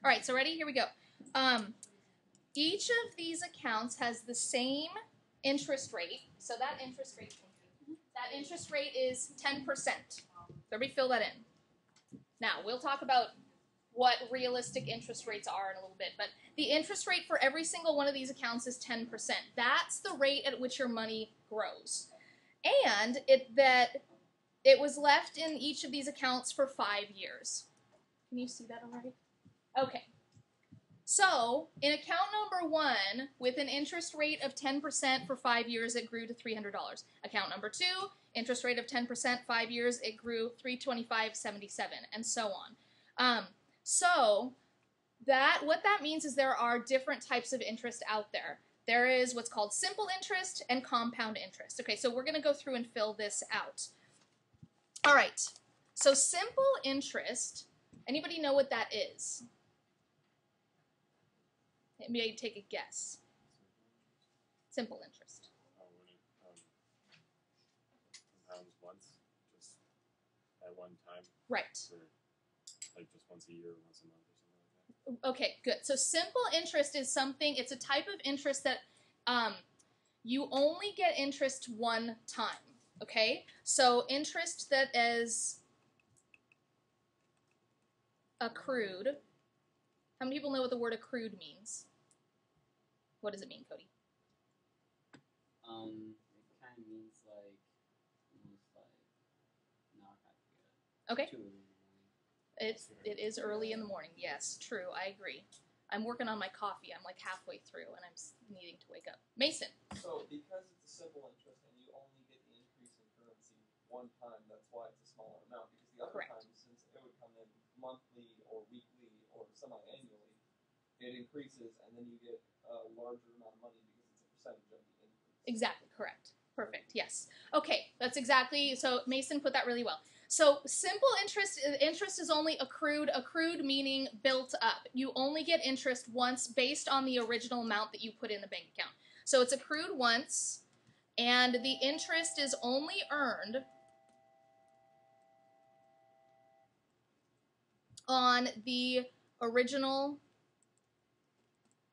All right, so ready? Here we go. Each of these accounts has the same interest rate. So that interest rate is 10%. Everybody fill that in. Now, we'll talk about what realistic interest rates are in a little bit, but the interest rate for every single one of these accounts is 10%. That's the rate at which your money grows. And it was left in each of these accounts for 5 years. Can you see that already? Okay. So, in account number 1, with an interest rate of 10% for 5 years, it grew to $300. Account number 2, interest rate of 10%, 5 years, it grew $325.77, and so on. So, what that means is there are different types of interest out there. There is what's called simple interest and compound interest. Okay, so we're going to go through and fill this out. All right, so simple interest, anybody know what that is? Maybe take a guess. Simple interest. When it compounds once, just at one time. Right. For like just once a year or once a month or something like that. Okay, good. So simple interest is something, it's a type of interest that you only get interest one time. Okay? So interest that is accrued. How many people know what the word accrued means? What does it mean, Cody? It kind of means like, almost like, no, I can't forget. Okay. Too early in the morning. It is early in the morning. Yes, true. I agree. I'm working on my coffee. I'm like halfway through, and I'm needing to wake up. Mason. So because it's a simple interest and you only get the increase in currency one time, that's why it's a smaller amount. Because the other Correct. times, since it would come in monthly or weekly or semi-annually, it increases and then you get a larger amount of money because it's a percentage of the increase. Exactly, correct. Perfect, yes. Okay, that's exactly, so Mason put that really well. So simple interest is only accrued meaning built up. You only get interest once based on the original amount that you put in the bank account. So it's accrued once, and the interest is only earned on the original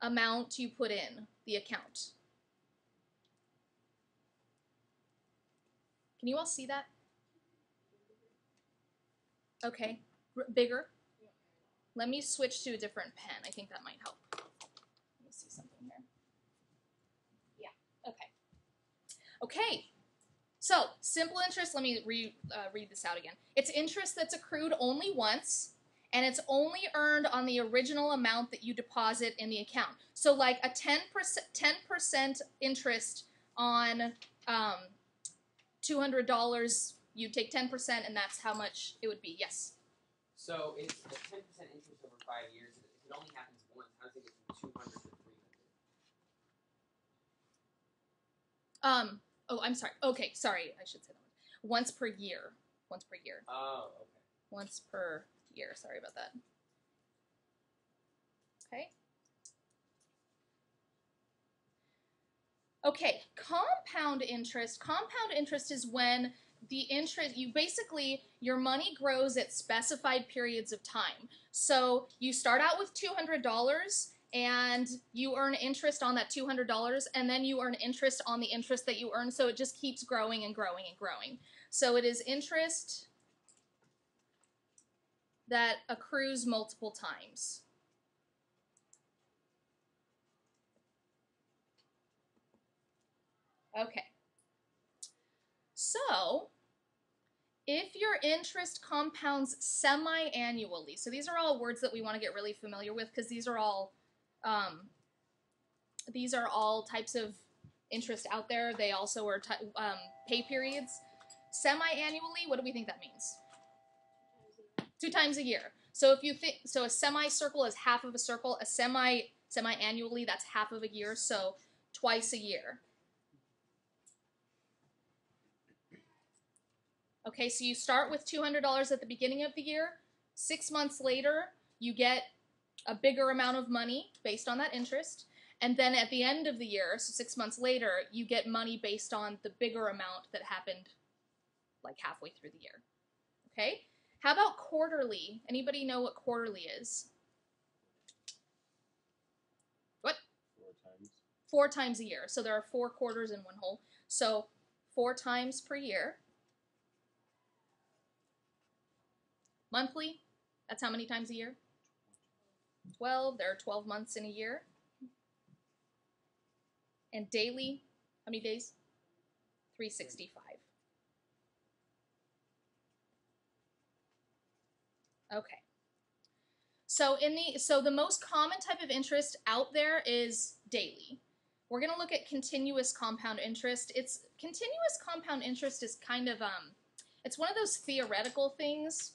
amount you put in the account. Can you all see that? Okay, bigger? Let me switch to a different pen. I think that might help. Let me see something here. Yeah, okay. Okay, so simple interest, let me read this out again. It's interest that's accrued only once, and it's only earned on the original amount that you deposit in the account. So like a 10% interest on $200, you take 10% and that's how much it would be. Yes? So it's a 10% interest over 5 years. If it only happens once, how does it get from 200 to 300? Oh, I'm sorry. Okay, sorry. I should say that once per year. Once per year. Oh, okay. Once per year. Sorry about that. Okay. Okay, compound interest. Compound interest is when the interest, your money grows at specified periods of time. So you start out with $200 and you earn interest on that $200, and then you earn interest on the interest that you earn, so it just keeps growing and growing and growing. So it is interest that accrues multiple times. Okay. So, if your interest compounds semi-annually, so these are all words that we want to get really familiar with because these are all types of interest out there. They also are pay periods. Semi-annually, what do we think that means? 2 times a year. So if you think, so a semicircle is half of a circle. A semi-annually, that's half of a year. So twice a year. Okay, so you start with $200 at the beginning of the year. 6 months later, you get a bigger amount of money based on that interest. And then at the end of the year, so 6 months later, you get money based on the bigger amount that happened like halfway through the year. Okay? How about quarterly? Anybody know what quarterly is? times. 4 times a year. So there are 4 quarters in one whole. So 4 times per year. Monthly, that's how many times a year? 12. There are 12 months in a year. And daily, how many days? 365. Okay. So the most common type of interest out there is daily. We're going to look at continuous compound interest. Continuous compound interest is kind of it's one of those theoretical things.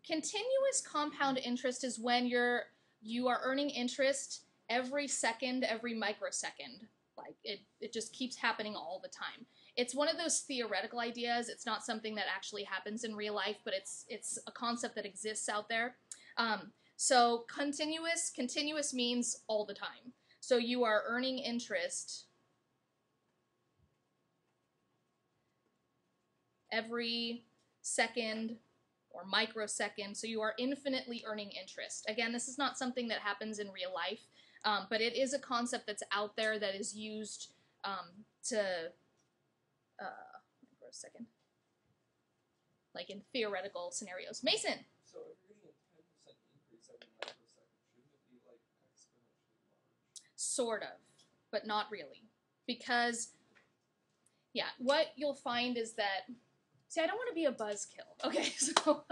Continuous compound interest is when you are earning interest every second, every microsecond. Like it just keeps happening all the time. It's one of those theoretical ideas. It's not something that actually happens in real life, but it's a concept that exists out there. So continuous means all the time. So you are earning interest every second or microsecond. So you are infinitely earning interest. Again, this is not something that happens in real life, but it is a concept that's out there that is used microsecond, like in theoretical scenarios. Mason. So if you're getting a 10% increase every microsecond, shouldn't it be like exponentially large? Sort of, but not really. Because, yeah, what you'll find is that, see, I don't want to be a buzzkill. Okay, so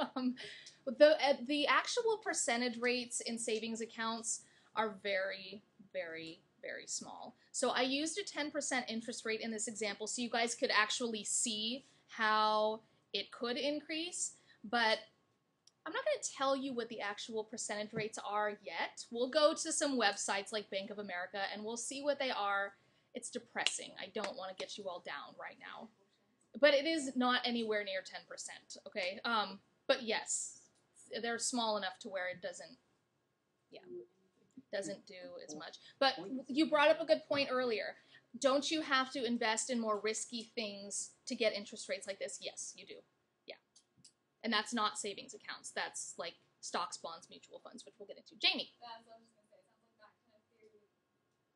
the actual percentage rates in savings accounts are very, very, very small. So I used a 10% interest rate in this example so you guys could actually see how it could increase, but I'm not going to tell you what the actual percentage rates are yet. We'll go to some websites like Bank of America and we'll see what they are. It's depressing. I don't want to get you all down right now. But it is not anywhere near 10%, okay? But yes, they're small enough to where it doesn't do as much. But you brought up a good point earlier. Don't you have to invest in more risky things to get interest rates like this? Yes, you do. Yeah. And that's not savings accounts. That's like stocks, bonds, mutual funds, which we'll get into. Jamie. That's what I was just going to say. It sounds like that kind of theory would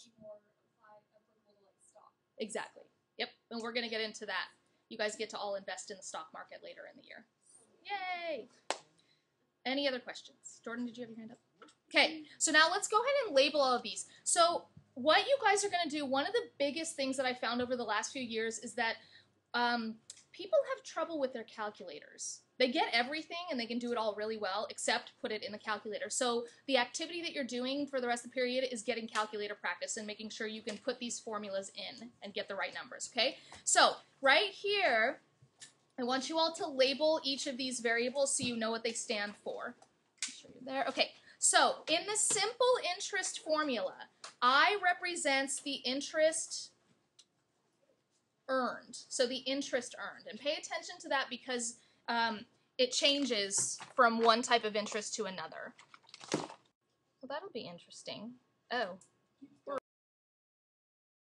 be more applicable to like stock. Exactly. Yep. And we're going to get into that. You guys get to all invest in the stock market later in the year. Yay! Any other questions? Jordan, did you have your hand up? Okay, so now let's go ahead and label all of these. So what you guys are going to do, one of the biggest things that I found over the last few years is that people have trouble with their calculators. They get everything and they can do it all really well, except put it in the calculator. So the activity that you're doing for the rest of the period is getting calculator practice and making sure you can put these formulas in and get the right numbers, okay? So right here, I want you all to label each of these variables so you know what they stand for. I'll show you there. Okay, so in the simple interest formula, I represents the interest earned. So the interest earned. And pay attention to that because it changes from one type of interest to another. Well, that'll be interesting. Oh,